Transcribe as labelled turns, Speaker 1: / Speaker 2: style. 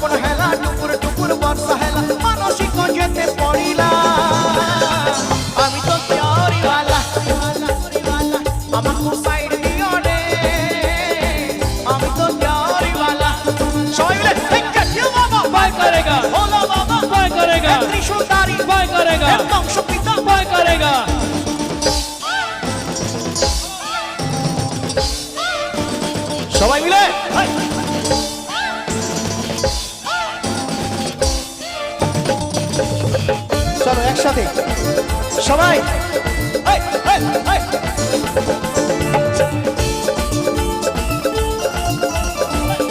Speaker 1: শ্রাবণ হেলা টুকুর টুকুর বর্ষা হেলা মানসিক যেতে পড়িলা আমি তো প্যারিওয়ালা আমাকে সাইড দিও রে আমি তো প্যারিওয়ালা সবাই মিলে কেউ বাবা
Speaker 2: बाय करेगा
Speaker 1: ভোলা বাবা
Speaker 2: बाय करेगा
Speaker 1: ত্রিশূলধারী
Speaker 2: बाय करेगा
Speaker 1: বংশ পিতা
Speaker 2: बाय करेगा
Speaker 1: সবাই মিলে চলো একসাথে সবাই